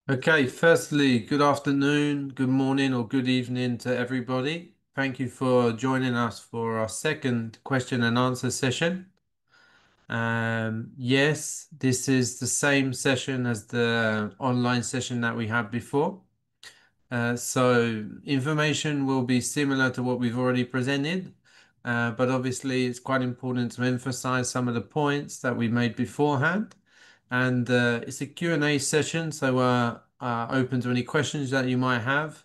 Okay, firstly, good afternoon, good morning, or good evening to everybody. Thank you for joining us for our second question and answer session. Yes, this is the same session as the online session that we had before. So information will be similar to what we've already presented, but obviously it's quite important to emphasize some of the points that we made beforehand. And it's a Q&A session, so open to any questions that you might have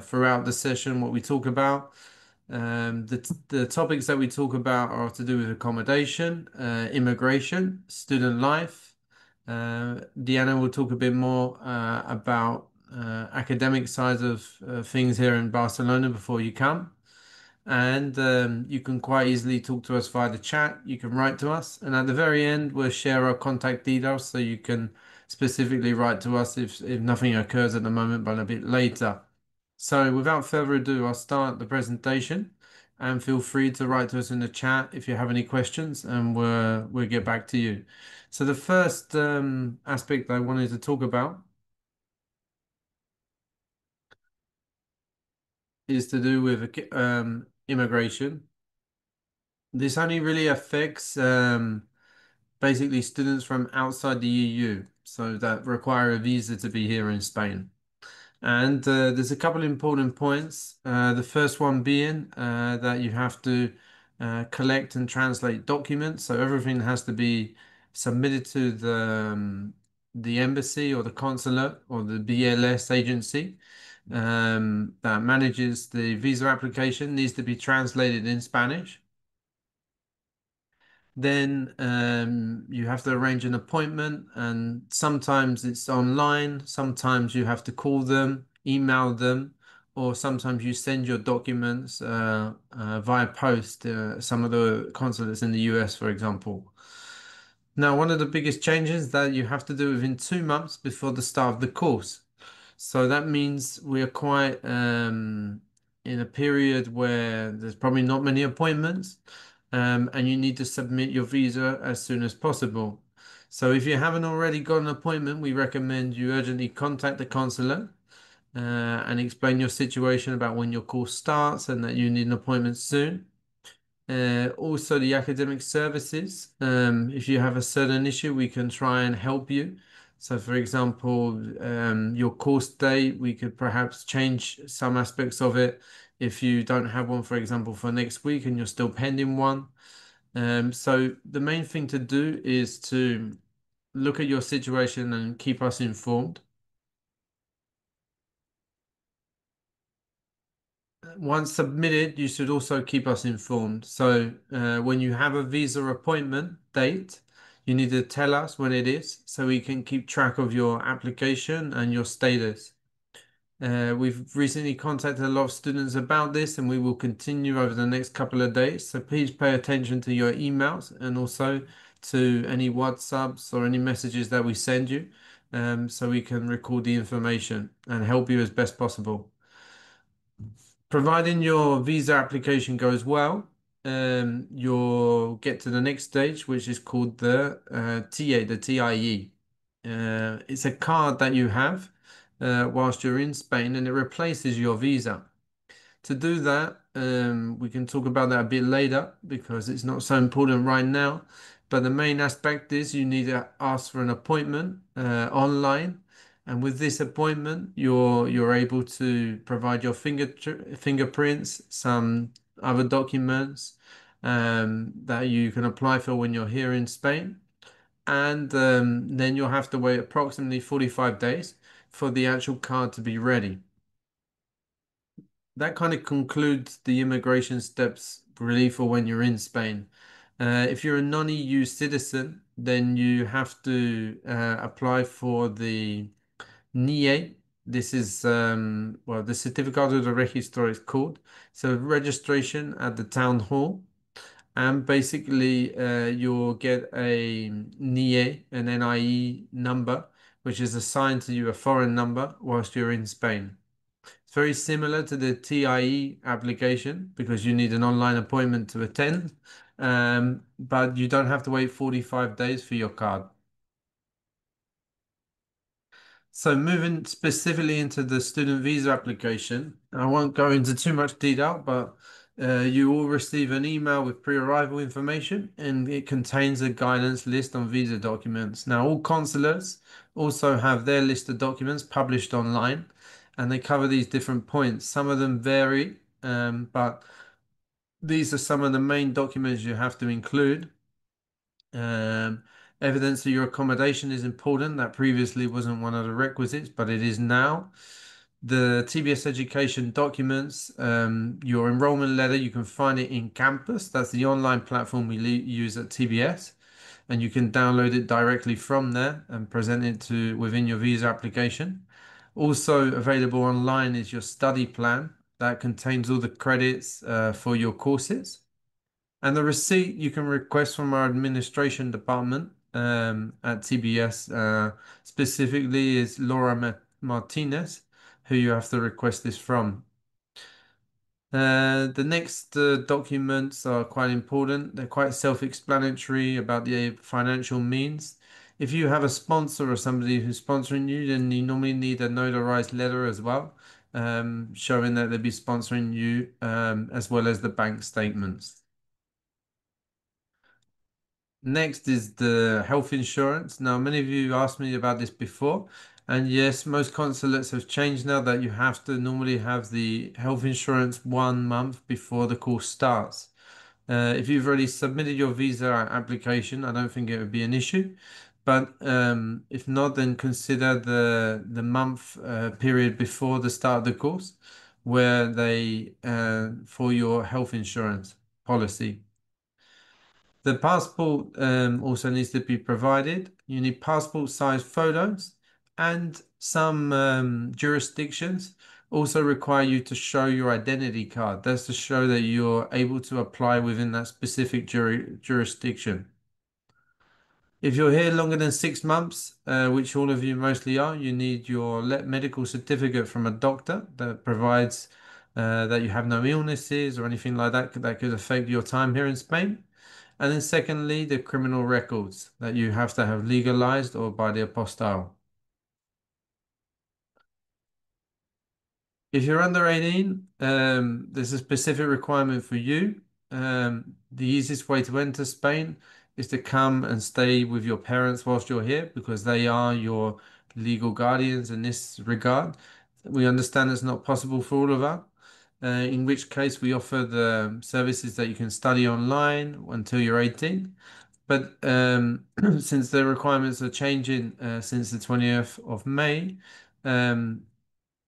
throughout the session, what we talk about. The topics that we talk about are to do with accommodation, immigration, student life. Deanna will talk a bit more about academic sides of things here in Barcelona before you come. And you can quite easily talk to us via the chat. You can write to us. And at the very end, we'll share our contact details so you can specifically write to us if nothing occurs at the moment, but a bit later. So without further ado, I'll start the presentation and feel free to write to us in the chat if you have any questions and we'll get back to you. So the first aspect I wanted to talk about is to do with immigration. This only really affects basically students from outside the EU, so that require a visa to be here in Spain. And there's a couple important points. The first one being that you have to collect and translate documents, so everything has to be submitted to the embassy or the consulate or the BLS agency that manages the visa application needs to be translated in Spanish. Then you have to arrange an appointment, and sometimes it's online, sometimes you have to call them, email them, or sometimes you send your documents via post, some of the consulates in the US, for example. Now, one of the biggest changes that you have to do within 2 months before the start of the course. So that means we are quite in a period where there's probably not many appointments, and you need to submit your visa as soon as possible. So if you haven't already got an appointment, we recommend you urgently contact the consulate and explain your situation about when your course starts and that you need an appointment soon. Also, the academic services. If you have a certain issue, we can try and help you. So, for example, your course date, we could perhaps change some aspects of it. If you don't have one, for example, for next week and you're still pending one. So, the main thing to do is to look at your situation and keep us informed. Once submitted, you should also keep us informed. So, when you have a visa appointment date, you need to tell us when it is so we can keep track of your application and your status. We've recently contacted a lot of students about this and we will continue over the next couple of days. So, please pay attention to your emails and also to any WhatsApps or any messages that we send you so we can record the information and help you as best possible. Providing your visa application goes well, you'll get to the next stage, which is called the TA, the TIE. It's a card that you have whilst you're in Spain, and it replaces your visa. To do that, we can talk about that a bit later because it's not so important right now. But the main aspect is you need to ask for an appointment online, and with this appointment, you're able to provide your fingerprints, some other documents that you can apply for when you're here in Spain, and then you'll have to wait approximately 45 days for the actual card to be ready. That kind of concludes the immigration steps really for when you're in Spain. If you're a non-EU citizen, then you have to apply for the NIE. This is well, the Certificado de Registro is called. So registration at the town hall, and basically you'll get a NIE, an NIE number, which is assigned to you, a foreign number, whilst you're in Spain. It's very similar to the TIE application because you need an online appointment to attend, but you don't have to wait 45 days for your card. So moving specifically into the student visa application, I won't go into too much detail, but you will receive an email with pre-arrival information, and it contains a guidance list on visa documents. Now, all consulates also have their list of documents published online, and they cover these different points. Some of them vary, but these are some of the main documents you have to include. Um, Evidence of your accommodation is important. That previously wasn't one of the requisites, but it is now. The TBS Education documents, your enrollment letter, you can find it in Campus. That's the online platform we use at TBS, and you can download it directly from there and present it to within your visa application. Also available online is your study plan that contains all the credits for your courses. And the receipt you can request from our administration department at TBS, specifically is Laura Martinez, who you have to request this from. The next documents are quite important. They're quite self-explanatory about the financial means. If you have a sponsor or somebody who's sponsoring you, then you normally need a notarized letter as well, showing that they'll be sponsoring you, as well as the bank statements. Next is the health insurance. Now, many of you asked me about this before, and yes, most consulates have changed now that you have to normally have the health insurance 1 month before the course starts. If you've already submitted your visa application, I don't think it would be an issue. But if not, then consider the month period before the start of the course, where they for your health insurance policy. The passport also needs to be provided. You need passport size photos, and some jurisdictions also require you to show your identity card. That's to show that you're able to apply within that specific jurisdiction. If you're here longer than 6 months, which all of you mostly are, you need your medical certificate from a doctor that provides that you have no illnesses or anything like that that could affect your time here in Spain. And then secondly, the criminal records that you have to have legalized or by the apostille. If you're under 18, there's a specific requirement for you. The easiest way to enter Spain is to come and stay with your parents whilst you're here because they are your legal guardians in this regard. We understand it's not possible for all of us, in which case we offer the services that you can study online until you're 18. But since the requirements are changing since the 20th of May, um,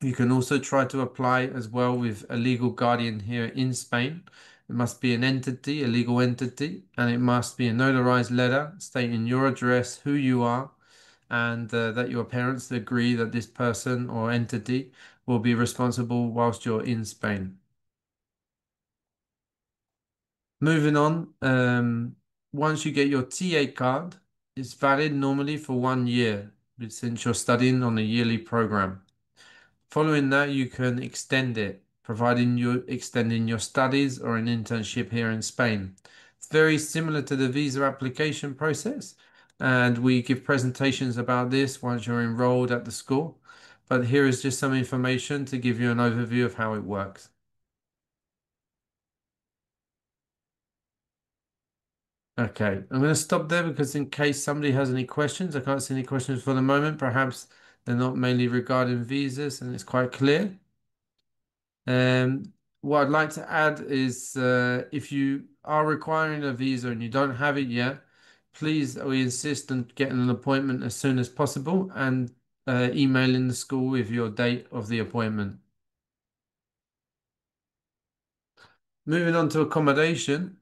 you can also try to apply as well with a legal guardian here in Spain. It must be an entity, a legal entity, and it must be a notarized letter stating your address, who you are, and that your parents agree that this person or entity will be responsible whilst you're in Spain. Moving on, once you get your TA card, it's valid normally for 1 year since you're studying on a yearly program. Following that, you can extend it, providing you're extending your studies or an internship here in Spain. It's very similar to the visa application process, and we give presentations about this once you're enrolled at the school. But here is just some information to give you an overview of how it works. Okay, I'm going to stop there because in case somebody has any questions, I can't see any questions for the moment. Perhaps they're not mainly regarding visas and it's quite clear. What I'd like to add is if you are requiring a visa and you don't have it yet, please, we insist on getting an appointment as soon as possible and emailing the school with your date of the appointment. Moving on to accommodation.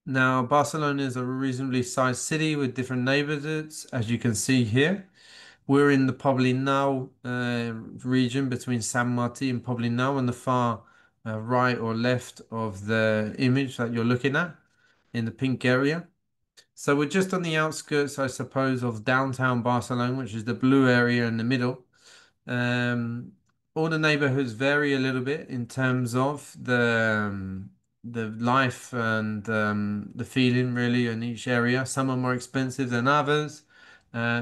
Now, Barcelona is a reasonably sized city with different neighborhoods, as you can see here. We're in the Poblenou region between San Martin and Poblenou on the far right or left of the image that you're looking at in the pink area. So we're just on the outskirts, I suppose, of downtown Barcelona, which is the blue area in the middle. Um, all the neighborhoods vary a little bit in terms of the life and the feeling really in each area. Some are more expensive than others.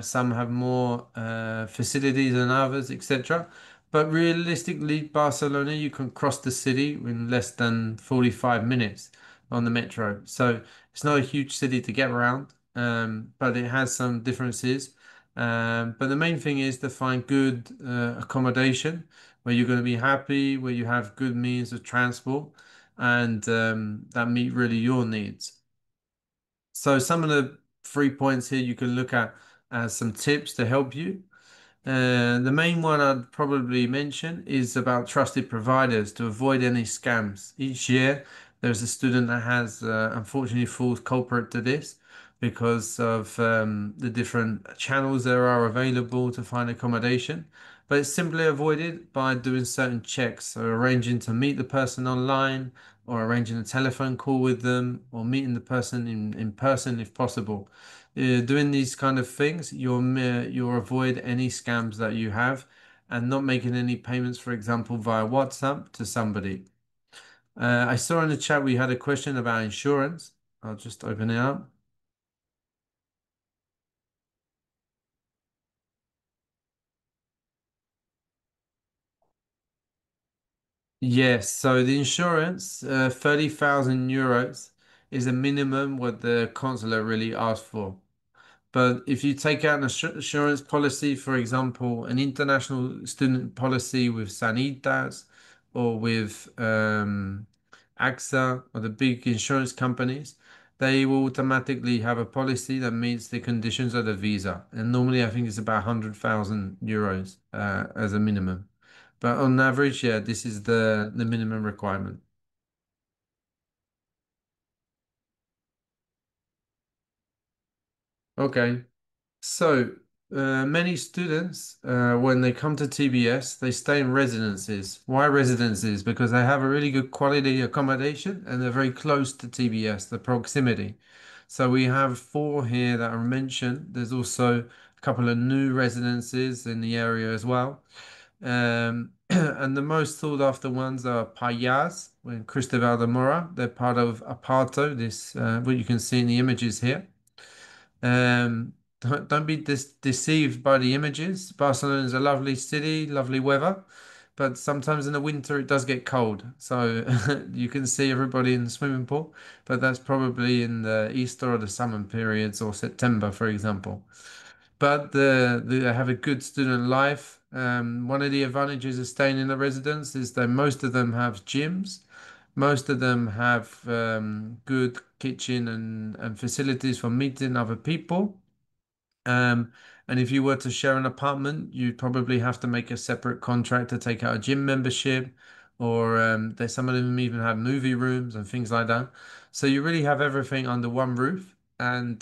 Some have more facilities than others, etc. But realistically, Barcelona, you can cross the city in less than 45 minutes on the metro. So it's not a huge city to get around, but it has some differences. But the main thing is to find good accommodation where you're going to be happy, where you have good means of transport, and that meet really your needs. So some of the 3 points here you can look at as some tips to help you. The main one I'd probably mention is about trusted providers to avoid any scams. Each year, there's a student that has unfortunately falls culprit to this because of the different channels there are available to find accommodation. But it's simply avoided by doing certain checks, so arranging to meet the person online, or arranging a telephone call with them, or meeting the person in person if possible. Doing these kind of things, you'll avoid any scams that you have, and not making any payments, for example, via WhatsApp to somebody. I saw in the chat we had a question about insurance. I'll just open it up. Yes, so the insurance, 30,000 euros is a minimum what the consulate really asks for. But if you take out an insurance policy, for example, an international student policy with Sanitas or with AXA or the big insurance companies, they will automatically have a policy that meets the conditions of the visa. And normally, I think it's about 100,000 euros as a minimum. But on average, yeah, this is the minimum requirement. Okay. So, many students, when they come to TBS, they stay in residences. Why residences? Because they have a really good quality accommodation and they're very close to TBS, the proximity. So we have four here that are mentioned. There's also a couple of new residences in the area as well. And the most sought after ones are Payas in Cristobal de Mora. They're part of Aparto, this what you can see in the images here. Don't be deceived by the images. Barcelona is a lovely city, lovely weather, but sometimes in the winter it does get cold. So you can see everybody in the swimming pool, but that's probably in the Easter or the summer periods or September, for example. But they have a good student life. One of the advantages of staying in a residence is that most of them have gyms. Most of them have good kitchen and facilities for meeting other people. Um, and if you were to share an apartment, you'd probably have to make a separate contract to take out a gym membership, or there's some of them even have movie rooms and things like that. So you really have everything under one roof, and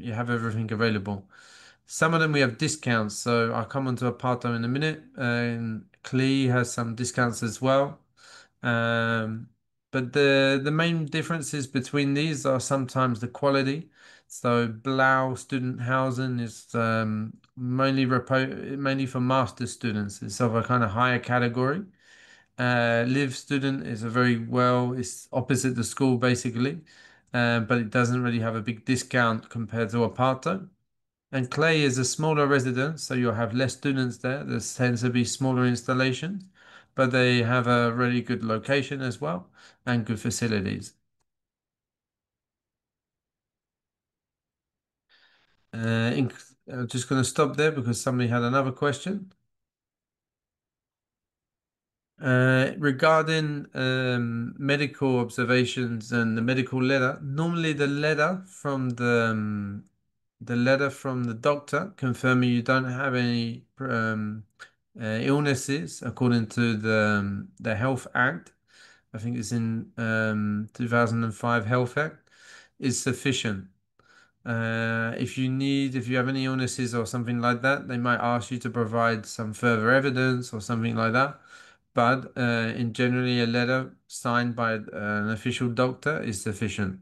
you have everything available. Some of them we have discounts, so I'll come onto Aparto in a minute. And Clee has some discounts as well. Um, but the main differences between these are sometimes the quality. So Blau student housing is mainly for master students. It's of a kind of higher category. Live student is a very well, it's opposite the school basically, but it doesn't really have a big discount compared to Aparto. And Clay is a smaller residence, so you'll have less students there. There tends to be smaller installations, but they have a really good location as well and good facilities. In, I'm just going to stop there because somebody had another question. Regarding medical observations and the medical letter, normally the letter from the doctor confirming you don't have any illnesses according to the Health Act. I think it's in 2005 Health Act is sufficient. If you have any illnesses or something like that, they might ask you to provide some further evidence or something like that. But in generally, a letter signed by an official doctor is sufficient.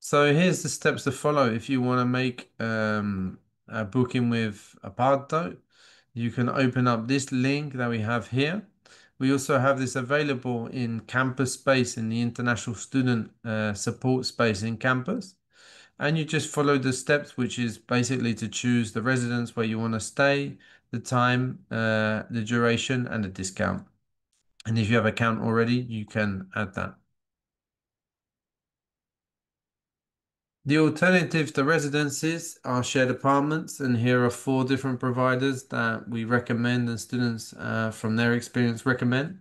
So here's the steps to follow if you want to make a booking with Aparto. You can open up this link that we have here. We also have this available in campus space in the international student support space in campus. And you just follow the steps, which is basically to choose the residence where you want to stay, the time, the duration, and the discount. And if you have an account already, you can add that. The alternative to residences are shared apartments, and here are four different providers that we recommend and students from their experience recommend.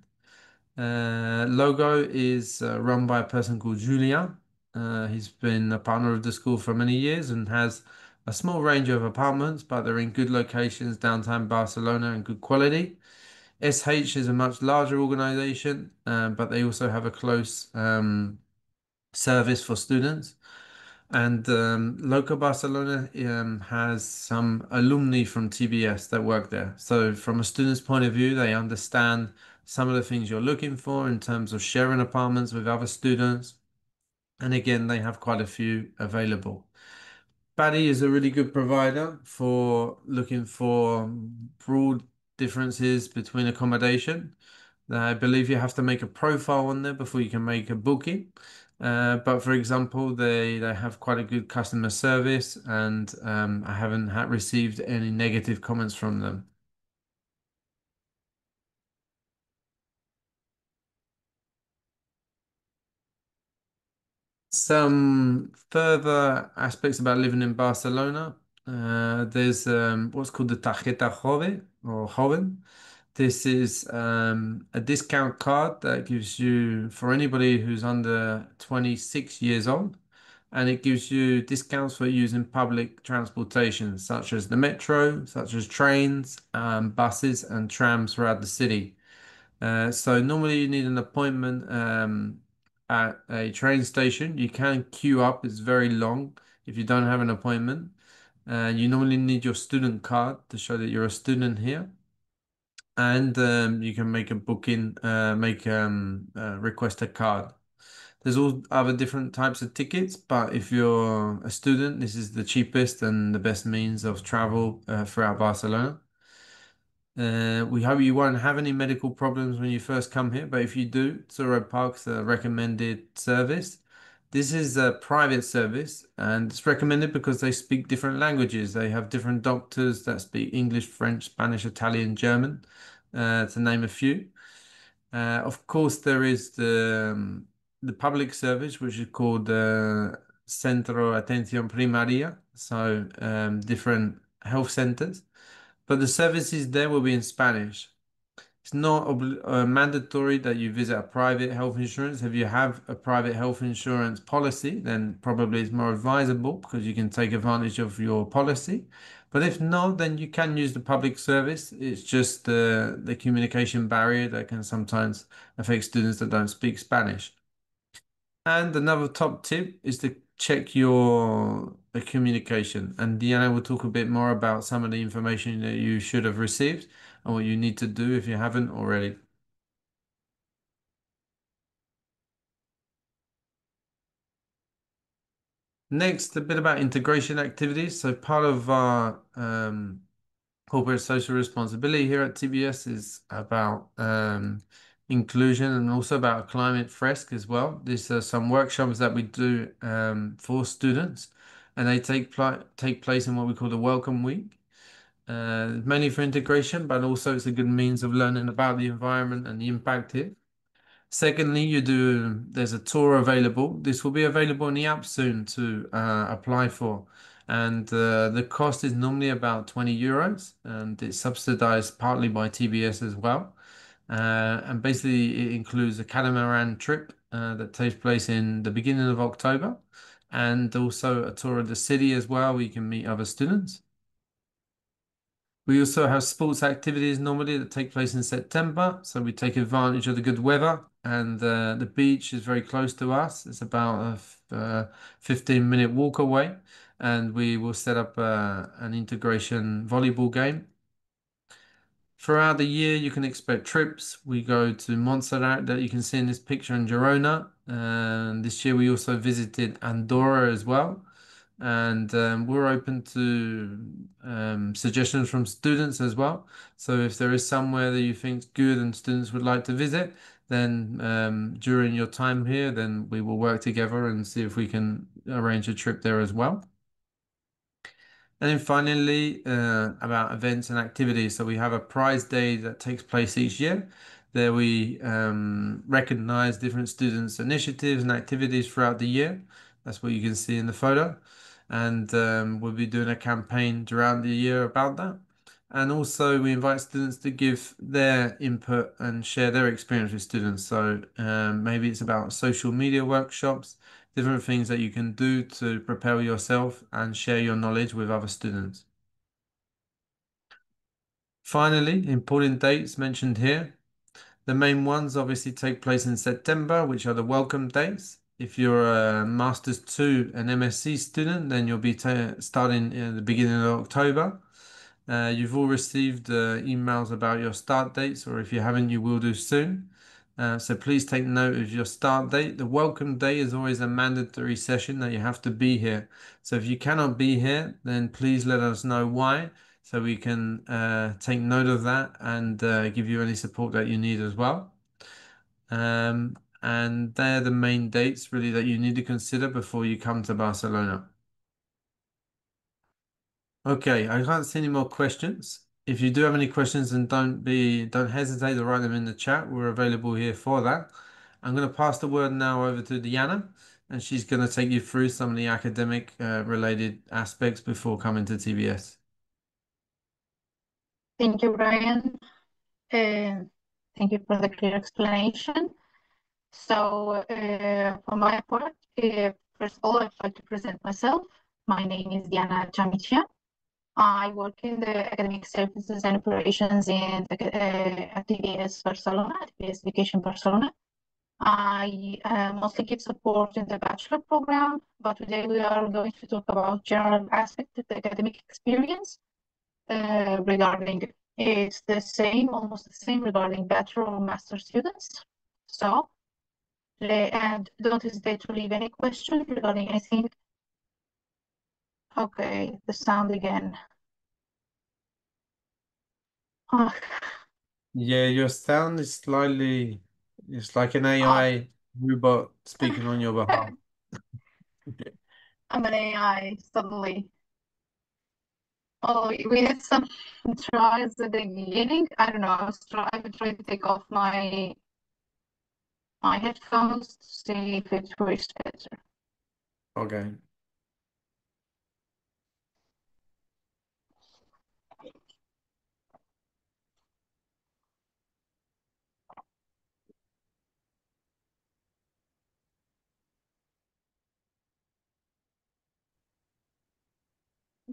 Logo is run by a person called Julia. He's been a partner of the school for many years and has a small range of apartments, but they're in good locations downtown Barcelona and good quality. SH is a much larger organization, but they also have a close service for students. And Loco Barcelona has some alumni from TBS that work there. So, from a student's point of view, they understand some of the things you're looking for in terms of sharing apartments with other students. And again, they have quite a few available. Paddy is a really good provider for looking for broad differences between accommodation. I believe you have to make a profile on there before you can make a booking. But for example, they have quite a good customer service, and I haven't received any negative comments from them. Some further aspects about living in Barcelona. There's what's called the Tarjeta Joven. This is a discount card that gives you, for anybody who's under 26 years old, and it gives you discounts for using public transportation, such as the metro, such as trains, buses, and trams throughout the city. So normally you need an appointment at a train station. You can queue up, it's very long if you don't have an appointment. You normally need your student card to show that you're a student here. And you can make a booking, request a card. There's all other different types of tickets, but if you're a student, this is the cheapest and the best means of travel throughout Barcelona. We hope you won't have any medical problems when you first come here, but if you do, Tsuro Park's a recommended service. This is a private service and it's recommended because they speak different languages. They have different doctors that speak English, French, Spanish, Italian, German, to name a few. Of course, there is the public service, which is called Centro Atención Primaria, so different health centers. But the services there will be in Spanish. It's not mandatory that you visit a private health insurance. If you have a private health insurance policy, then probably it's more advisable because you can take advantage of your policy. But if not, then you can use the public service. It's just the communication barrier that can sometimes affect students that don't speak Spanish. And another top tip is to check your communication. And Deanna will talk a bit more about some of the information that you should have received and what you need to do if you haven't already. Next, a bit about integration activities. So part of our corporate social responsibility here at TBS is about inclusion and also about climate fresk as well. These are some workshops that we do for students, and they take place in what we call the Welcome Week. Mainly for integration, but also it's a good means of learning about the environment and the impact here. Secondly, there's a tour available. This will be available in the app soon to apply for. And the cost is normally about 20 euros and it's subsidized partly by TBS as well. And basically, it includes a catamaran trip that takes place in the beginning of October and also a tour of the city as well, where you can meet other students. We also have sports activities normally that take place in September, so we take advantage of the good weather, and the beach is very close to us. It's about a 15-minute walk away, and we will set up an integration volleyball game. Throughout the year, you can expect trips. We go to Montserrat that you can see in this picture in Girona, and this year we also visited Andorra as well. and we're open to suggestions from students as well. So if there is somewhere that you think's good and students would like to visit, then during your time here, then we will work together and see if we can arrange a trip there as well. And then finally, about events and activities. So we have a prize day that takes place each year. There we recognize different students' initiatives and activities throughout the year. That's what you can see in the photo. And we'll be doing a campaign throughout the year about that. And also, we invite students to give their input and share their experience with students. So maybe it's about social media workshops, different things that you can do to prepare yourself and share your knowledge with other students. Finally, important dates mentioned here. The main ones obviously take place in September, which are the welcome dates. If you're a Masters 2 and MSc student, then you'll be starting in the beginning of October. You've all received emails about your start dates, or if you haven't, you will do soon. So please take note of your start date. The welcome day is always a mandatory session that you have to be here. So if you cannot be here, then please let us know why, so we can take note of that and give you any support that you need as well. And they're the main dates really that you need to consider before you come to Barcelona. Okay, I can't see any more questions. If you do have any questions, then don't hesitate to write them in the chat. We're available here for that. I'm going to pass the word now over to Diana, and she's going to take you through some of the academic related aspects before coming to TBS. Thank you, Brian. Thank you for the clear explanation. So, for my part, first of all, I'd like to present myself. My name is Diana Chamichia. I work in the academic services and operations at TBS Barcelona, TBS Education Barcelona. I mostly give support in the bachelor program, but today we are going to talk about general aspects of the academic experience regarding it's the same, almost the same regarding bachelor or master students. So, and don't hesitate to leave any questions regarding anything. Okay, the sound again. Oh, Yeah, your sound is slightly, it's like an oh, AI robot speaking on your behalf. I'm an AI suddenly. Oh, we had some tries at the beginning. I don't know. I was trying to take off my headphones to see if it works better. Okay.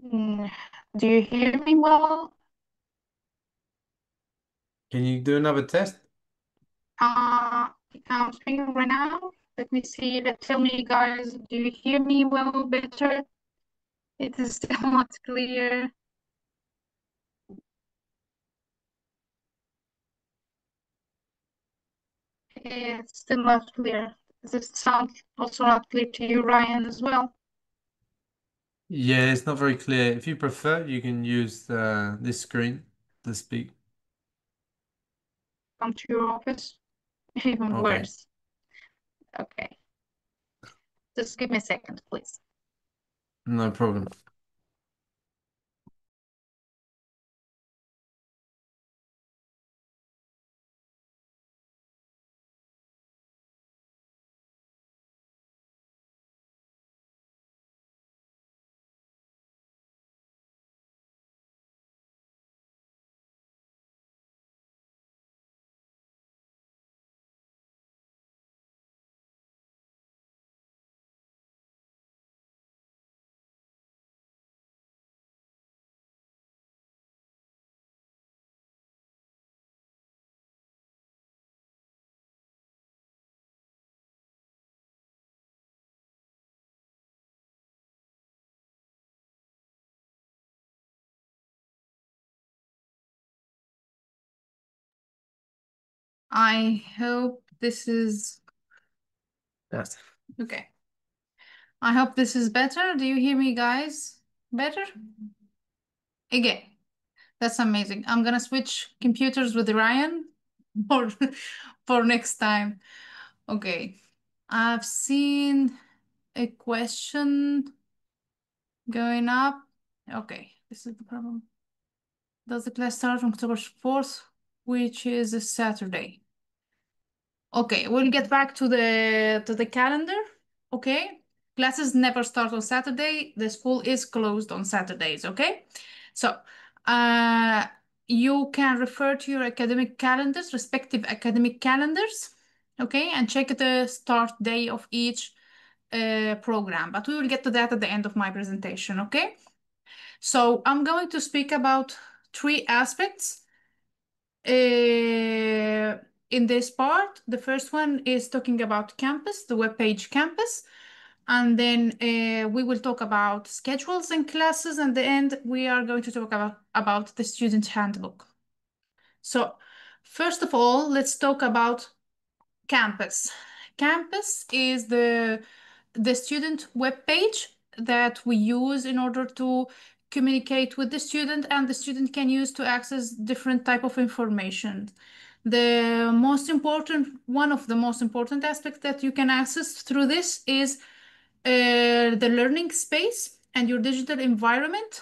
Mm, do you hear me well? Can you do another test? I'm speaking right now. Let me see. Tell me, guys, do you hear me well better? It is still not clear. It's still not clear. Does it sound also not clear to you, Ryan, as well? Yeah, it's not very clear. If you prefer, you can use this screen to speak. Come to your office. Even Okay, worse. Okay. Just give me a second, please. no problem. I hope this is Yes. okay. I hope this is better. Do you hear me, guys? Better? Again, that's amazing. I'm gonna switch computers with Ryan for for next time. Okay. I've seen a question going up. Okay, this is the problem. Does the class start on October 4th, which is a Saturday? Okay, we'll get back to the calendar. Okay, classes never start on Saturday. The school is closed on Saturdays. Okay, so uh, you can refer to your academic calendars, respective academic calendars. Okay, and check the start day of each program. But we will get to that at the end of my presentation. Okay, so I'm going to speak about three aspects in this part. The first one is talking about campus, the web page campus, and then we will talk about schedules and classes, and at the end we are going to talk about the student handbook. So first of all, let's talk about campus. Campus is the student web page that we use in order to communicate with the student, and the student can use to access different type of information. The most important, one of the most important aspects that you can access through this is the learning space and your digital environment.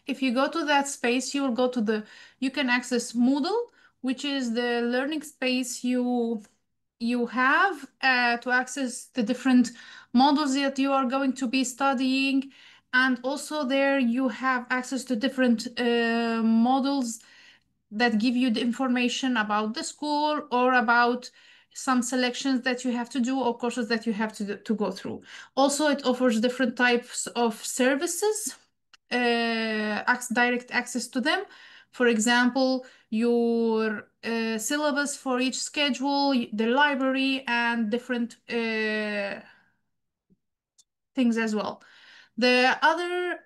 If you go to that space, you will go to you can access Moodle, which is the learning space you have to access the different models that you are going to be studying. And also there you have access to different models that give you the information about the school or about some selections that you have to do or courses that you have to go through. Also, it offers different types of services, direct access to them. For example, your syllabus for each schedule, the library, and different things as well. The other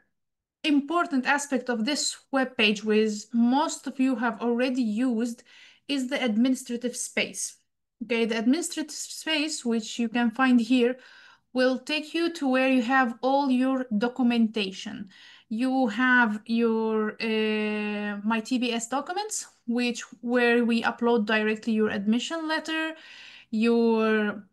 important aspect of this web page, which most of you have already used, is the administrative space. Okay, the administrative space, which you can find here, will take you to where you have all your documentation. You have your My TBS documents, where we upload directly your admission letter, your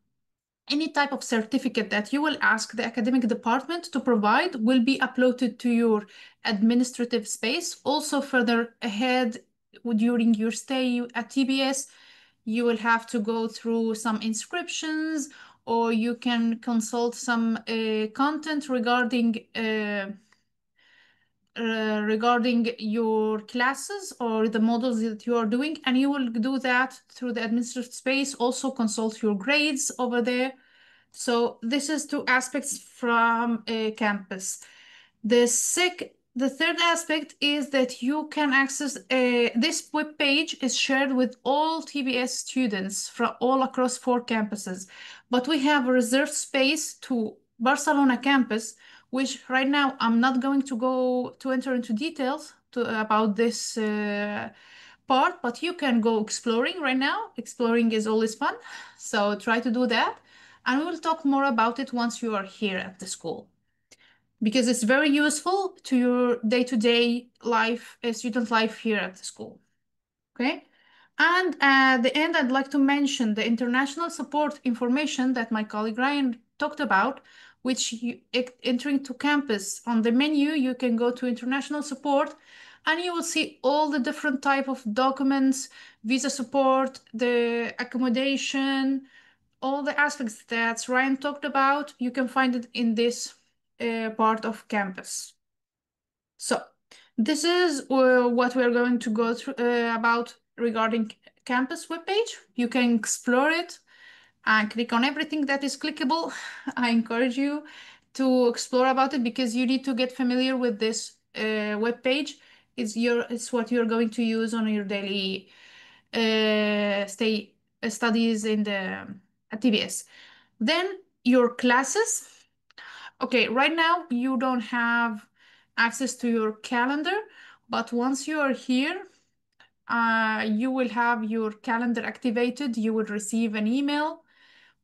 any type of certificate that you will ask the academic department to provide will be uploaded to your administrative space. Also, further ahead during your stay at TBS, you will have to go through some inscriptions, or you can consult some content regarding your classes or the models that you are doing, and you will do that through the administrative space. Also consult your grades over there. So this is two aspects from a campus. The third aspect is that you can access this web page is shared with all TBS students from all across four campuses, but we have a reserved space to Barcelona campus, which right now I'm not going to go to enter into details about this part, but you can go exploring right now. Exploring is always fun, so try to do that. And we will talk more about it once you are here at the school, because it's very useful to your day-to-day life, student life here at the school. Okay. And at the end, I'd like to mention the international support information that my colleague Ryan talked about, which entering to campus on the menu, you can go to international support and you will see all the different type of documents, visa support, the accommodation, all the aspects that Ryan talked about. You can find it in this part of campus. So this is what we're going to go through about regarding campus webpage. You can explore it and click on everything that is clickable. I encourage you to explore about it because you need to get familiar with this web page. It's what you're going to use on your daily stay studies in the at TBS. Then your classes. Okay, right now you don't have access to your calendar, but once you are here, you will have your calendar activated. You will receive an email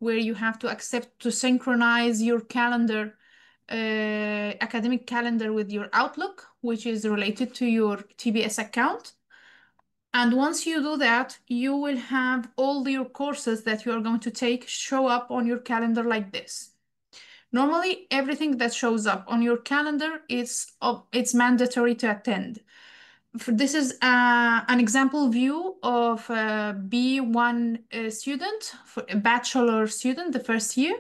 where you have to accept to synchronize your calendar academic calendar with your Outlook, which is related to your TBS account. And once you do that, you will have all your courses that you are going to take show up on your calendar like this. Normally, everything that shows up on your calendar is it's mandatory to attend. This is an example view of a B1 student, for a bachelor student, the first year.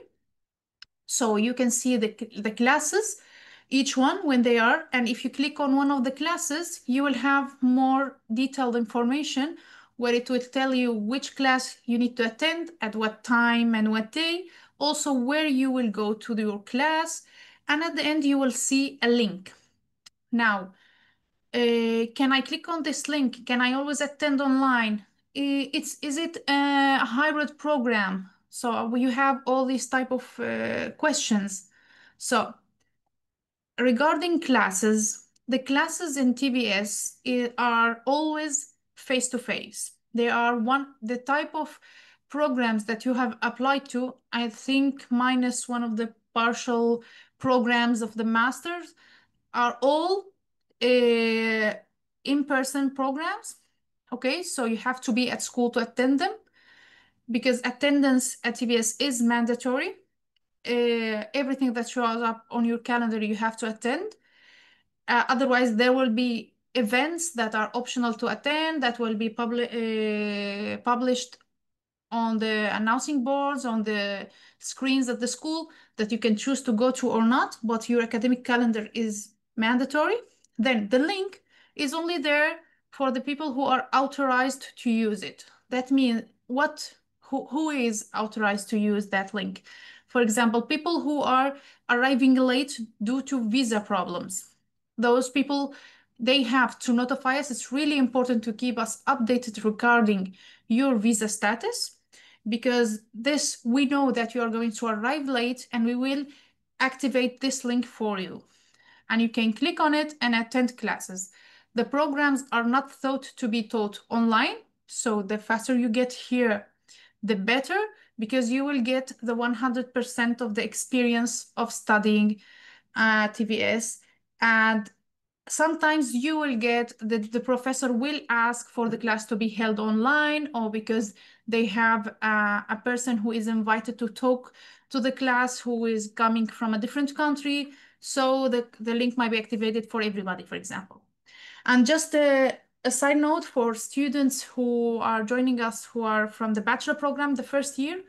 So you can see the classes, each one when they are, and if you click on one of the classes, you will have more detailed information where it will tell you which class you need to attend, at what time and what day, also where you will go to your class, and at the end you will see a link. Now, can I click on this link? Can I always attend online? Is it a hybrid program? So you have all these type of questions. So regarding classes, the classes in TBS are always face to face. They are the type of programs that you have applied to, I think minus one of the partial programs of the masters, are all in-person programs. Okay, so you have to be at school to attend them because attendance at TBS is mandatory. Everything that shows up on your calendar you have to attend. Otherwise, there will be events that are optional to attend that will be published on the announcing boards, on the screens at the school that you can choose to go to or not, but your academic calendar is mandatory. Then the link is only there for the people who are authorized to use it. That means who is authorized to use that link? For example, people who are arriving late due to visa problems. Those people, they have to notify us. It's really important to keep us updated regarding your visa status because this we know that you are going to arrive late and we will activate this link for you and you can click on it and attend classes. The programs are not thought to be taught online, so the faster you get here the better because you will get the 100% of the experience of studying TVS. And sometimes you will get the professor will ask for the class to be held online or because they have a person who is invited to talk to the class who is coming from a different country. So the link might be activated for everybody, for example. And just a side note for students who are joining us who are from the bachelor program, the first year,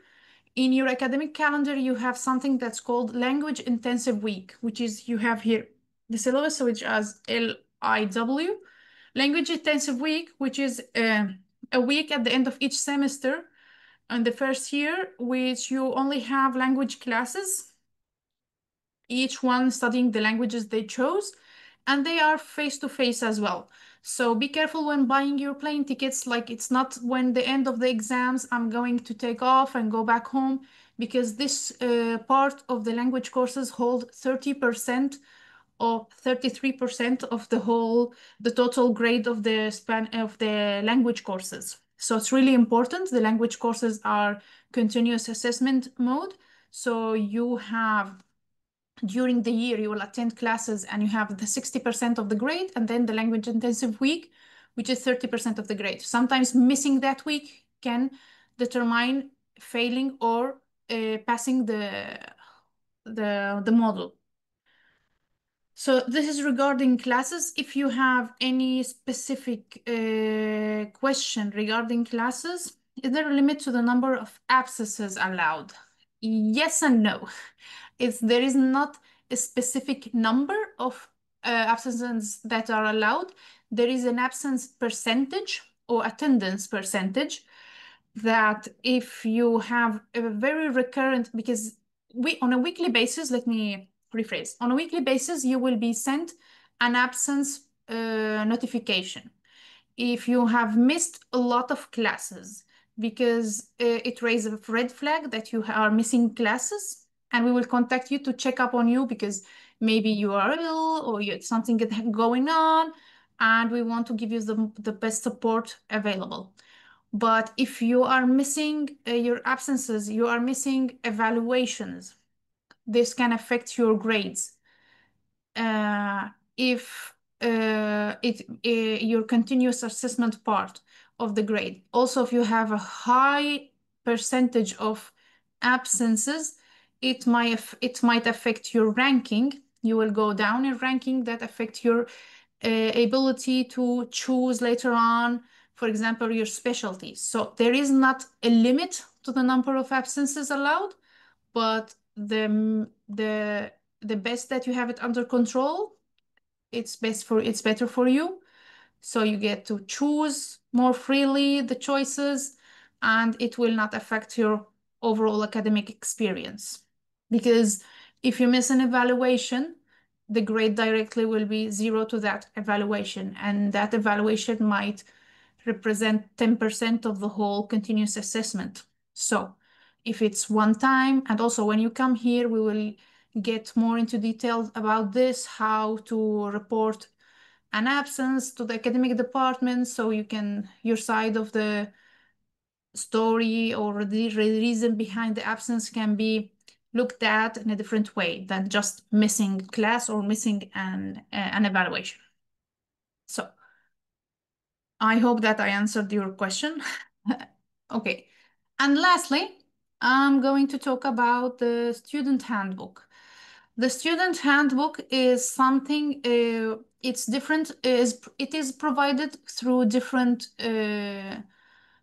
in your academic calendar, you have something that's called Language Intensive Week, which is you have here the syllabus, which as LIW, Language Intensive Week, which is a week at the end of each semester and the first year, which you only have language classes, each one studying the languages they chose, and they are face to face as well. So be careful when buying your plane tickets, like it's not when the end of the exams I'm going to take off and go back home, because this part of the language courses hold 30% or 33% of the total grade of the language courses. So it's really important. The language courses are continuous assessment mode. So you have during the year you will attend classes and you have the 60% of the grade and then the language intensive week, which is 30% of the grade. Sometimes missing that week can determine failing or passing the model. So this is regarding classes. If you have any specific question regarding classes, is there a limit to the number of absences allowed? Yes and no. There is not a specific number of absences that are allowed. There is an absence percentage or attendance percentage that if you have a very recurrent, because on a weekly basis, let me rephrase, on a weekly basis, you will be sent an absence notification. If you have missed a lot of classes, because it raises a red flag that you are missing classes, and we will contact you to check up on you because maybe you are ill or you something going on, and we want to give you the best support available. But if you are missing your absences, you are missing evaluations, this can affect your grades. If your continuous assessment part of the grade. Also, if you have a high percentage of absences, it might affect your ranking. You will go down in ranking. That affect your ability to choose later on, for example, your specialties. So there is not a limit to the number of absences allowed, but the best that you have it under control, it's better for you. So you get to choose more freely the choices, and it will not affect your overall academic experience. Because if you miss an evaluation, the grade directly will be zero to that evaluation, and that evaluation might represent 10% of the whole continuous assessment. So if it's one time, and also when you come here, we will get more into details about this, how to report an absence to the academic department, so your side of the story or the reason behind the absence can be looked at in a different way than just missing class or missing an evaluation. So I hope that I answered your question. Okay. And lastly, I'm going to talk about the student handbook. The student handbook is something, it's different, it is provided through different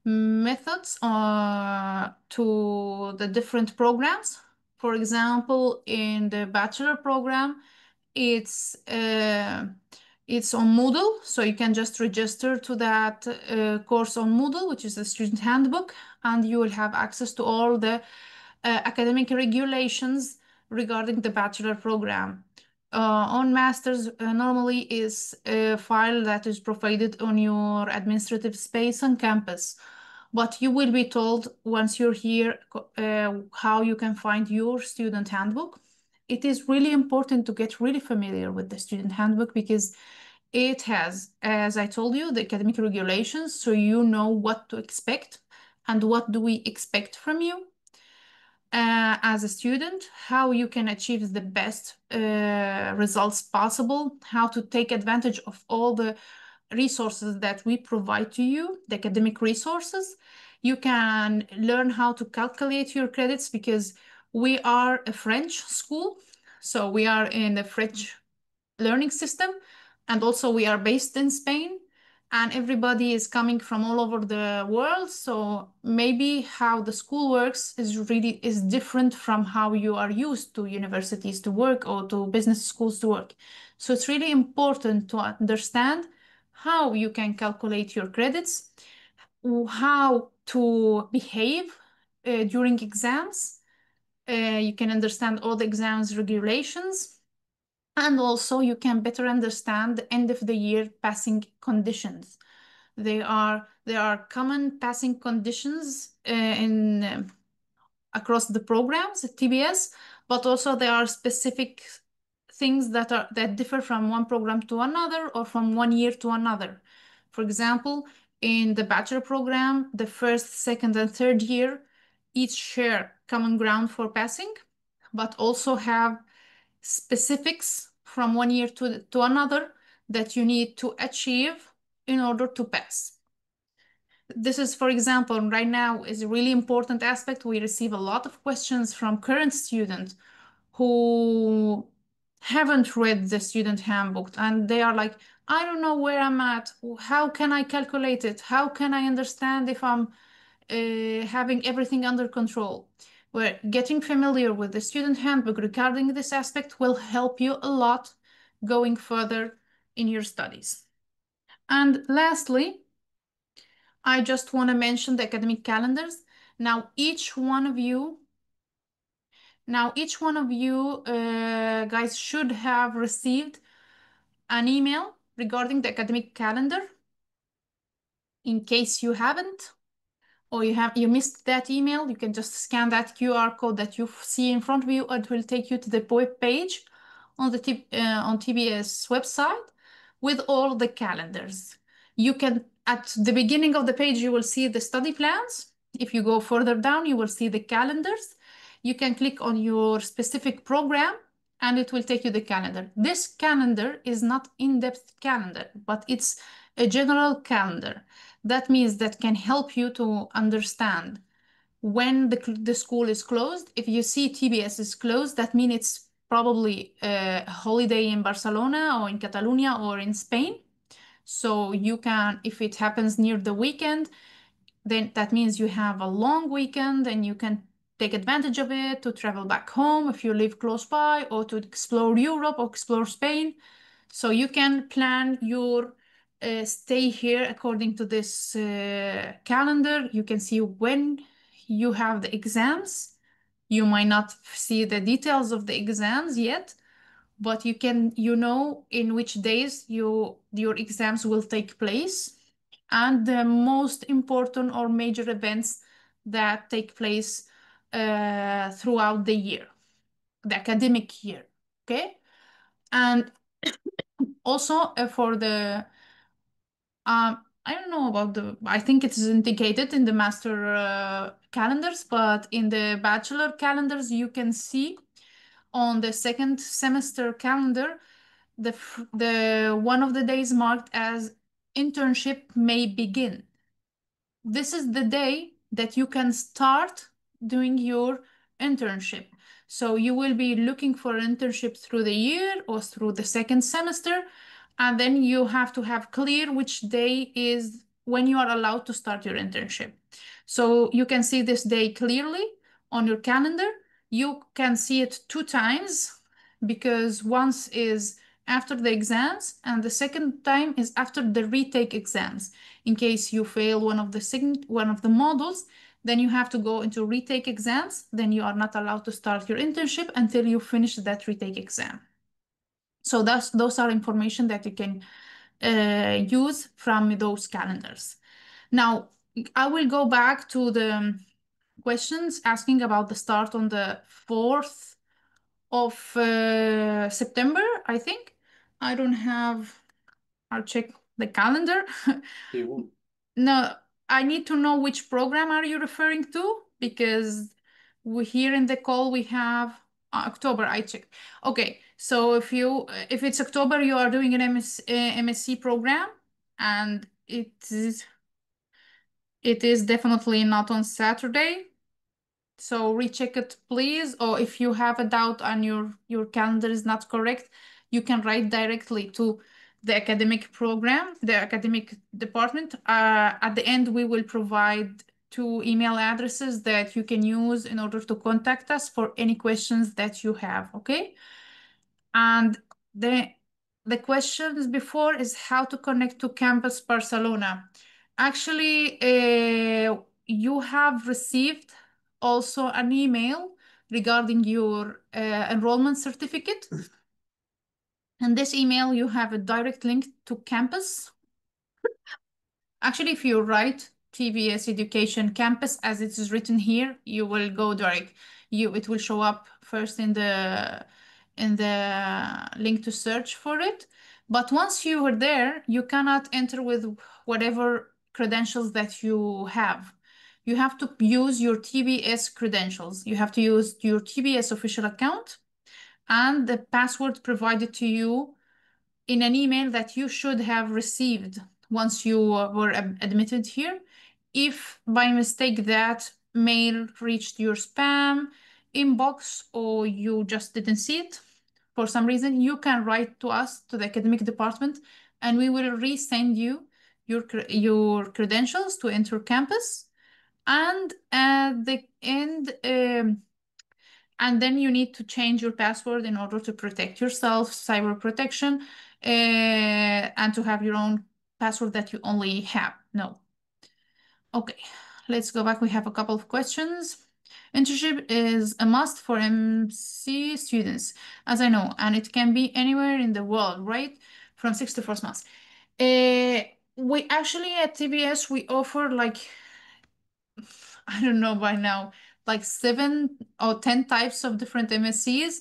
methods to the different programs. For example, in the bachelor program, it's uh, it's on Moodle, so you can just register to that course on Moodle, which is the student handbook, and you will have access to all the academic regulations regarding the bachelor program. On master's, normally is a file that is provided on your administrative space on campus. But you will be told once you're here how you can find your student handbook. It is really important to get really familiar with the student handbook because it has, as I told you, the academic regulations, so you know what to expect and what do we expect from you as a student, how you can achieve the best results possible, how to take advantage of all the resources that we provide to you, the academic resources. You can learn how to calculate your credits because we are a French school, so we are in the French learning system, and also we are based in Spain, and everybody is coming from all over the world, so maybe how the school works is different from how you are used to universities to work or to business schools to work. So it's really important to understand how you can calculate your credits, how to behave during exams. You can understand all the exams regulations, and also you can better understand the end of the year passing conditions. There are common passing conditions in across the programs at TBS, but also there are specific things that differ from one program to another or from one year to another. For example, in the bachelor program, the first, second, and third year each share common ground for passing, but also have specifics from one year to another that you need to achieve in order to pass. This is, for example, right now is a really important aspect. We receive a lot of questions from current students who haven't read the student handbook and they are like, I don't know where I'm at. How can I calculate it? How can I understand if I'm having everything under control? Where getting familiar with the student handbook regarding this aspect will help you a lot going further in your studies. And lastly, I just want to mention the academic calendars. Now, each one of you, guys should have received an email regarding the academic calendar. In case you haven't, or you missed that email, you can just scan that QR code that you see in front of you, and it will take you to the web page on on TBS website with all the calendars. You can, at the beginning of the page, you will see the study plans. If you go further down, you will see the calendars. you can click on your specific program and it will take you the calendar. This calendar is not in-depth calendar, but it's a general calendar. That means that can help you to understand when the school is closed. If you see TBS is closed, that means it's probably a holiday in Barcelona or in Catalonia or in Spain. So you can, if it happens near the weekend, then that means you have a long weekend and you can take advantage of it to travel back home if you live close by, or to explore Europe or explore Spain. So you can plan your stay here according to this calendar. You can see when you have the exams. You might not see the details of the exams yet, but you know in which days your exams will take place, and the most important or major events that take place throughout the year, the academic year. Okay. And also for the I don't know about I think it's indicated in the master calendars, but in the bachelor calendars, you can see on the second semester calendar, the one of the days marked as internship may begin. This is the day that you can start doing your internship. So you will be looking for an internship through the year or through the second semester, and then you have to have clear which day is when you are allowed to start your internship. So you can see this day clearly on your calendar. You can see it two times, because once is after the exams and the second time is after the retake exams. In case you fail one of the modules, then you have to go into retake exams. Then you are not allowed to start your internship until you finish that retake exam. So those are information that you can use from those calendars. Now, I will go back to the questions asking about the start on the 4th of September, I think. I don't have, I'll check the calendar. No, I need to know which program are you referring to, because we here in the call we have October. I checked. Okay, so if it's October, you are doing an MSc program, and it is definitely not on Saturday. So recheck it, please. Or if you have a doubt and your calendar is not correct, you can write directly to the academic program, the academic department. At the end, we will provide two email addresses that you can use in order to contact us for any questions that you have. Okay. And the questions before is how to connect to Campus Barcelona. Actually, you have received also an email regarding your enrollment certificate. And this email, you have a direct link to campus. Actually, if you write TBS Education Campus as it is written here, you will go direct. It will show up first in the link to search for it. But once you are there, you cannot enter with whatever credentials that you have. You have to use your TBS credentials. You have to use your TBS official account and the password provided to you in an email that you should have received once you were admitted here. If by mistake that mail reached your spam inbox or you just didn't see it for some reason, you can write to us, to the academic department, and we will resend you your credentials to enter campus. And at the end, and then you need to change your password in order to protect yourself, cyber protection, and to have your own password that you only have. No. Okay, let's go back. We have a couple of questions. Internship is a must for MC students, as I know, and it can be anywhere in the world, right? From 6 to 4 months. We actually at TBS, we offer like I don't know by now, like 7 or 10 types of different MSCs.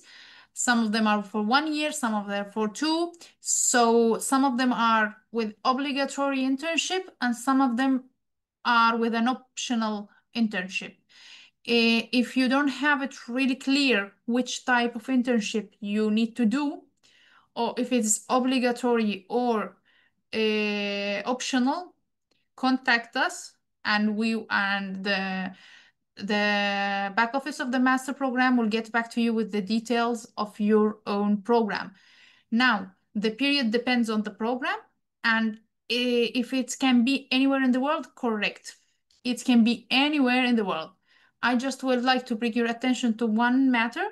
Some of them are for 1 year, some of them are for two. So some of them are with obligatory internship and some of them are with an optional internship. If you don't have it really clear which type of internship you need to do, or if it's obligatory or optional, contact us, and the back office of the master program will get back to you with the details of your own program. Now, the period depends on the program, and if it can be anywhere in the world, correct. It can be anywhere in the world. I just would like to bring your attention to one matter,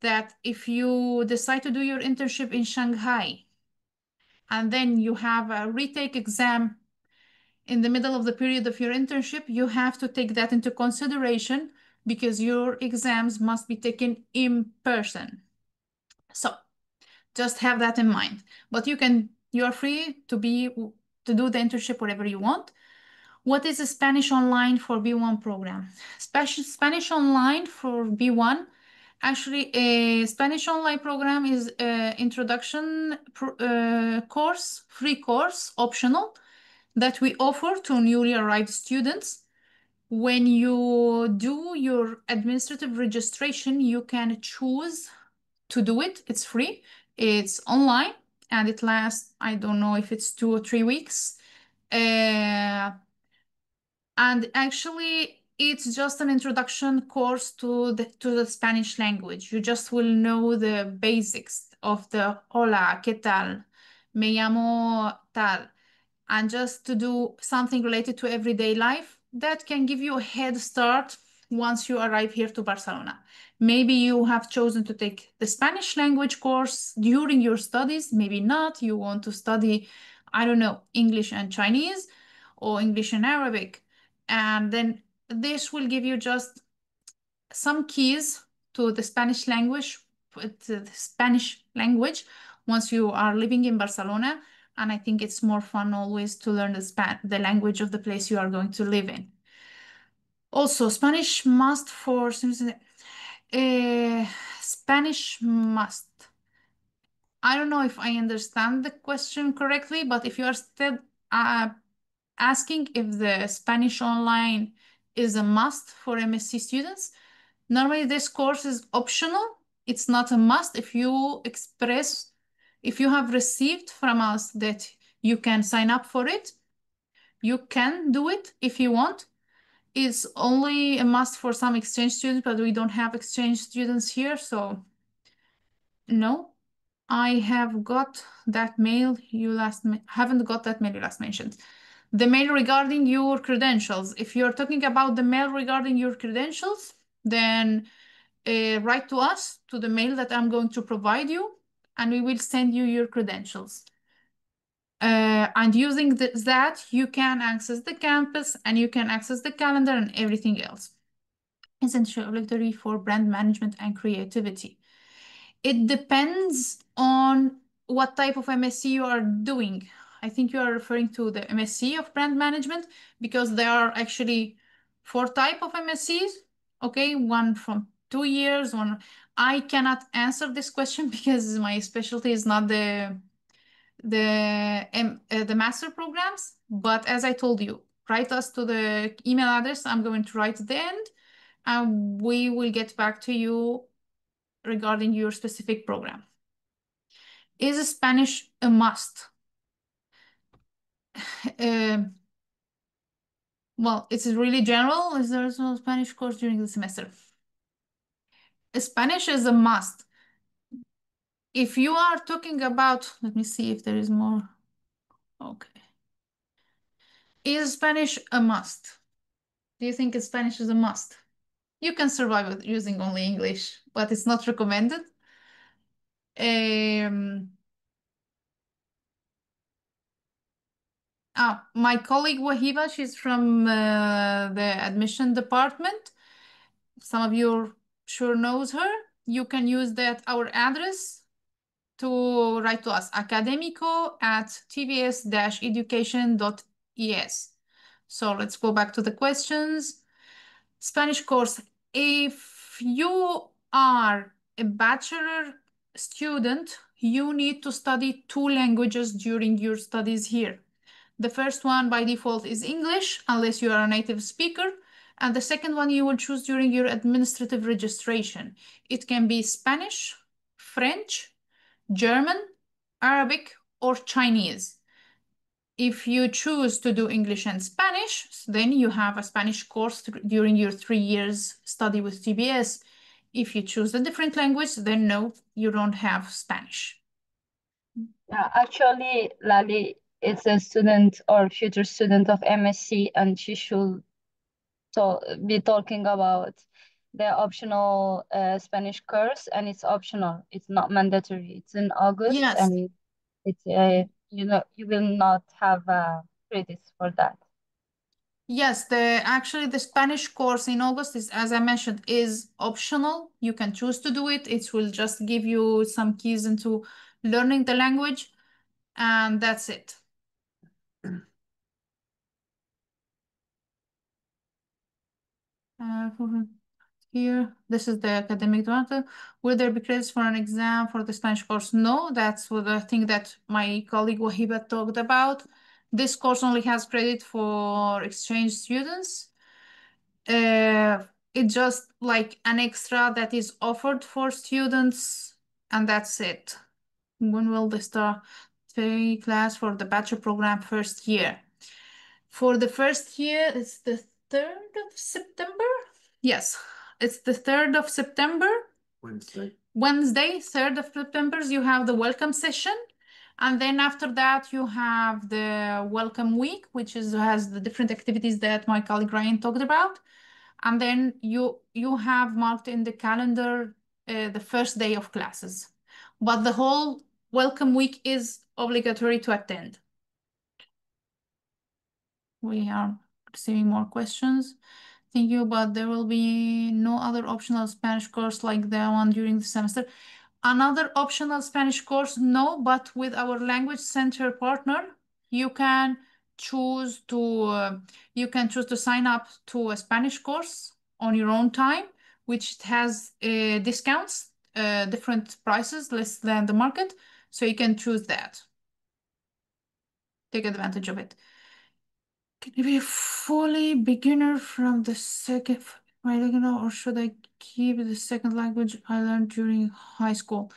that if you decide to do your internship in Shanghai and then you have a retake exam in the middle of the period of your internship, you have to take that into consideration because your exams must be taken in person. So just have that in mind. But you are free to do the internship wherever you want. What is a Spanish Online for B1 program? Spanish Online for B1. Actually, a Spanish Online program is an introduction course, free course, optional, that we offer to newly arrived students. When you do your administrative registration, you can choose to do it. It's free. It's online and it lasts, I don't know if it's 2 or 3 weeks. And actually, it's just an introduction course to the Spanish language. You just will know the basics of the hola, ¿qué tal? Me llamo tal, and just to do something related to everyday life that can give you a head start once you arrive here to Barcelona. Maybe you have chosen to take the Spanish language course during your studies, maybe not. You want to study, I don't know, English and Chinese or English and Arabic. And then this will give you just some keys to the Spanish language, once you are living in Barcelona. And I think it's more fun always to learn the language of the place you are going to live in. Also, Spanish must for Spanish must. I don't know if I understand the question correctly, but if you are still asking if the Spanish Online is a must for MSc students, normally this course is optional. It's not a must. If you have received from us that you can sign up for it, you can do it if you want. It's only a must for some exchange students, but we don't have exchange students here, so no. I have got that mail you haven't got that mail you last mentioned. The mail regarding your credentials. If you're talking about the mail regarding your credentials, then write to us, to the mail that I'm going to provide you, and we will send you your credentials. And using that, you can access the campus and you can access the calendar and everything else. Essentially for brand management and creativity. It depends on what type of MSc you are doing. I think you are referring to the MSc of brand management because there are actually 4 types of MScs. Okay, one from 2 years, one. I cannot answer this question because my specialty is not the master programs. But as I told you, write us to the email address I'm going to write at the end, and we will get back to you regarding your specific program. Is Spanish a must? Well, it's really general. Is there no Spanish course during the semester? Spanish is a must. If you are talking about, let me see if there is more. Okay. Is Spanish a must? Do you think Spanish is a must? You can survive with using only English, but it's not recommended. My colleague Wahiba, she's from the admission department. Some of you sure knows her. You can use our address to write to us, academico@tbs-education.es. So let's go back to the questions. Spanish course. If you are a bachelor student, you need to study 2 languages during your studies here. The first one by default is English, unless you are a native speaker. And the second one you will choose during your administrative registration. It can be Spanish, French, German, Arabic, or Chinese. If you choose to do English and Spanish, then you have a Spanish course during your 3 years study with TBS. If you choose a different language, then no, you don't have Spanish. Yeah, actually, Lali is a student or future student of MSc, and she should be talking about the optional Spanish course, and it's optional. It's not mandatory. It's in August, Yes, and it's you will not have credits for that. yes, the Spanish course in August is, as I mentioned, is optional. You can choose to do it. It will just give you some keys into learning the language, and that's it. Here, this is the academic data. Will there be credits for an exam for the Spanish course? No, that's what the thing that my colleague Wahiba talked about. This course only has credit for exchange students. It's just like an extra that is offered for students, and that's it. When will they start the class for the bachelor program first year? For the first year, it's the 3rd of September. Yes, it's the 3rd of September. Wednesday, 3rd of September, you have the welcome session. And then after that, you have the welcome week, which has the different activities that my colleague Ryan talked about. And then you have marked in the calendar the first day of classes. But the whole welcome week is obligatory to attend. We are receiving more questions. Thank you, but there will be no other optional Spanish course like the one during the semester. Another optional Spanish course, no, but with our language center partner, you can choose to sign up to a Spanish course on your own time, which has discounts, different prices less than the market, so you can choose that. Take advantage of it. Can you be fully beginner from the second, right, or should I keep the second language I learned during high school?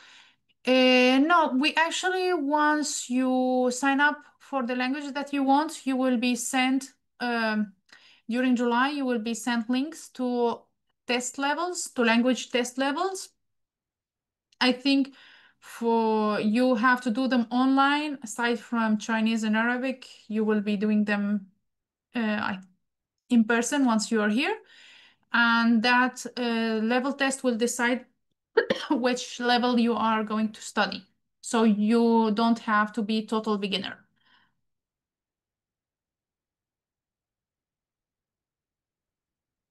No, we actually, once you sign up for the language that you want, you will be sent, during July, you will be sent links to test levels, to language test levels. I think for you have to do them online, aside from Chinese and Arabic, you will be doing them in person once you are here. And that level test will decide which level you are going to study. So you don't have to be total beginner.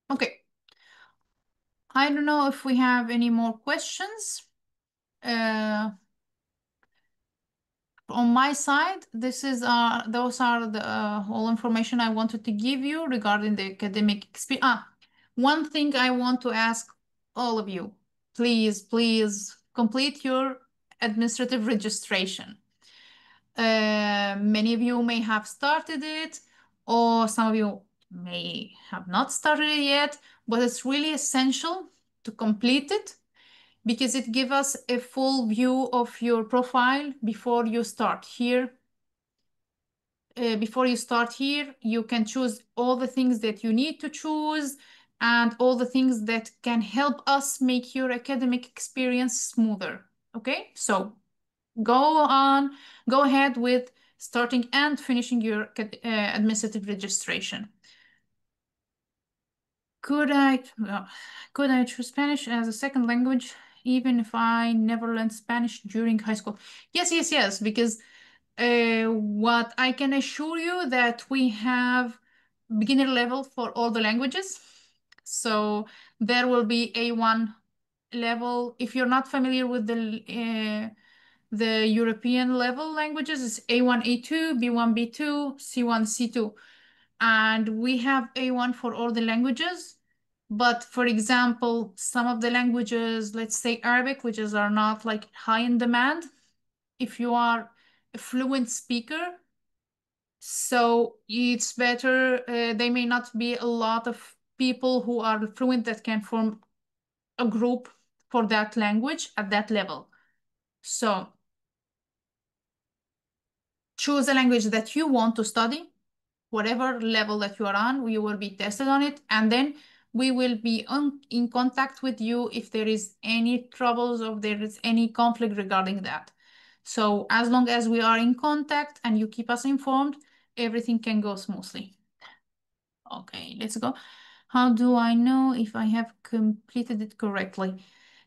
Okay. I don't know if we have any more questions. On my side, those are the whole information I wanted to give you regarding the academic experience. One thing I want to ask all of you, please complete your administrative registration. Many of you may have started it, or some of you may have not started it yet, but it's really essential to complete it because it gives us a full view of your profile before you start here. You can choose all the things that you need to choose and all the things that can help us make your academic experience smoother. Okay, so go ahead with starting and finishing your administrative registration. Could I, could I choose Spanish as a second language even if I never learned Spanish during high school? Yes, because what I can assure you that we have beginner level for all the languages. So there will be A1 level. If you're not familiar with the European level languages, it's A1, A2, B1, B2, C1, C2. And we have A1 for all the languages. But for example, some of the languages, let's say Arabic, which are not like high in demand, if you are a fluent speaker, so it's better, they may not be a lot of people who are fluent that can form a group for that language at that level. So choose a language that you want to study, whatever level that you are on, you will be tested on it, and then we will be in contact with you if there is any troubles or there is any conflict regarding that. So as long as we are in contact and you keep us informed, everything can go smoothly. Okay, let's go. How do I know if I have completed it correctly?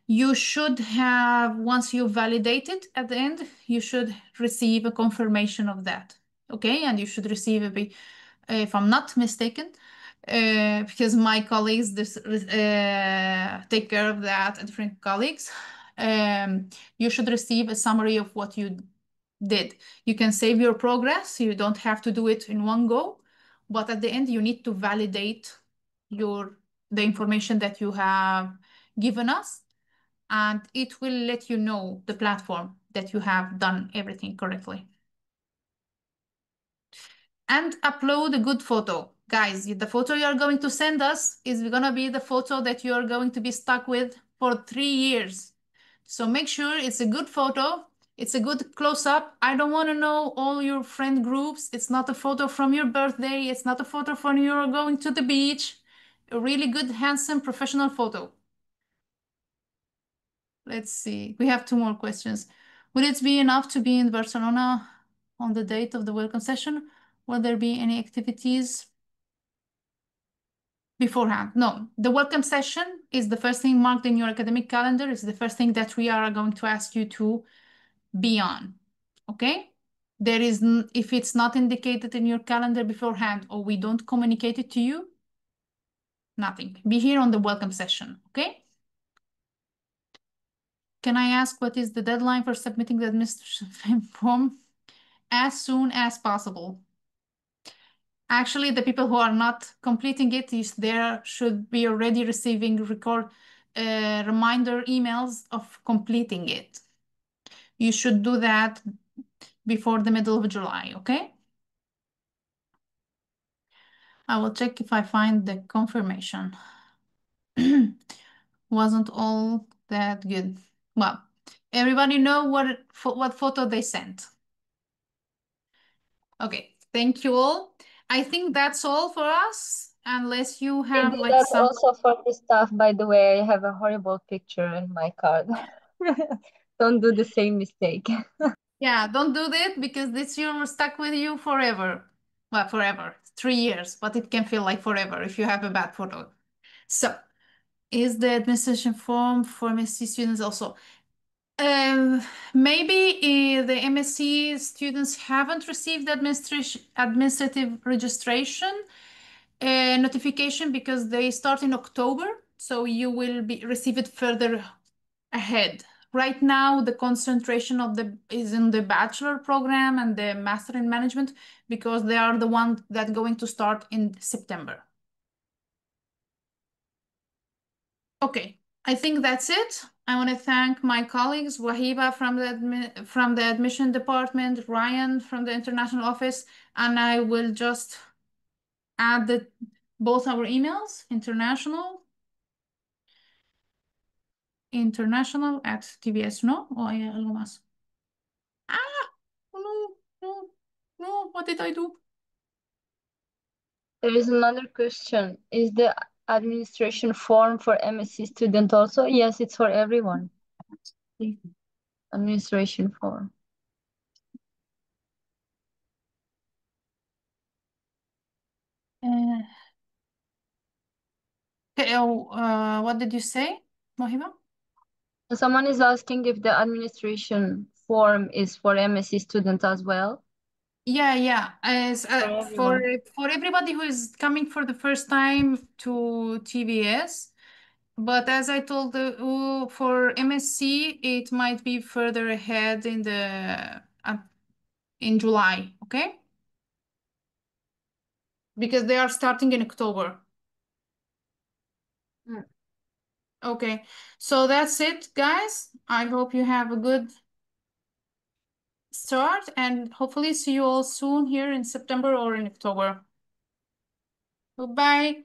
You should have, once you validate it at the end, you should receive a confirmation of that. Okay, and you should receive if I'm not mistaken, because my colleagues take care of that, different colleagues. You should receive a summary of what you did. You can save your progress. You don't have to do it in one go, but at the end, you need to validate the information that you have given us, and it will let you know, the platform, that you have done everything correctly. And upload a good photo. Guys, the photo you're going to send us is going to be the photo that you're going to be stuck with for 3 years. So make sure it's a good photo. It's a good close-up. I don't want to know all your friend groups. It's not a photo from your birthday. It's not a photo from you're going to the beach. A really good, handsome, professional photo. Let's see. We have two more questions. Would it be enough to be in Barcelona on the date of the welcome session? Will there be any activities beforehand? No. The welcome session is the first thing marked in your academic calendar. It's the first thing that we are going to ask you to be on. Okay? If it's not indicated in your calendar beforehand or we don't communicate it to you, nothing. Be here on the welcome session. Okay? Can I ask what is the deadline for submitting the administration form? As soon as possible. Actually, the people who are not completing it should be already receiving reminder emails of completing it. You should do that before the middle of July, okay? I will check if I find the confirmation. Wasn't all that good. Well, everybody know what photo they sent. Okay, thank you all. I think that's all for us, unless you I have do like that some. also for this stuff, by the way. I have a horrible picture in my card. Don't do the same mistake. Yeah, don't do that because this year will stuck with you forever. Well, forever, 3 years, but it can feel like forever if you have a bad photo. So, is the administration form for MSc students also? Um, Maybe the MSc students haven't received the administrative registration notification because they start in October, so you will receive it further ahead. Right now, the concentration is in the bachelor program and the master in management because they are the ones that going to start in September. Okay, I think that's it. I want to thank my colleagues, Wahiba from the admission department, Ryan from the international office, and I will just add both our emails, international at TBS, no? O hay algo más? Ah, no, no, no, what did I do? There is another question. Is the administration form for MSc student also? Yes, it's for everyone. The administration form. Uh, okay, what did you say, Wahiba? Someone is asking if the administration form is for MSc student as well. Yeah. As For everyone. for everybody who is coming for the first time to TBS, but as I told for MSc, it might be further ahead in July, okay? Because they are starting in October. Mm. Okay, so that's it, guys. I hope you have a good start and hopefully see you all soon here in September or in October. Goodbye.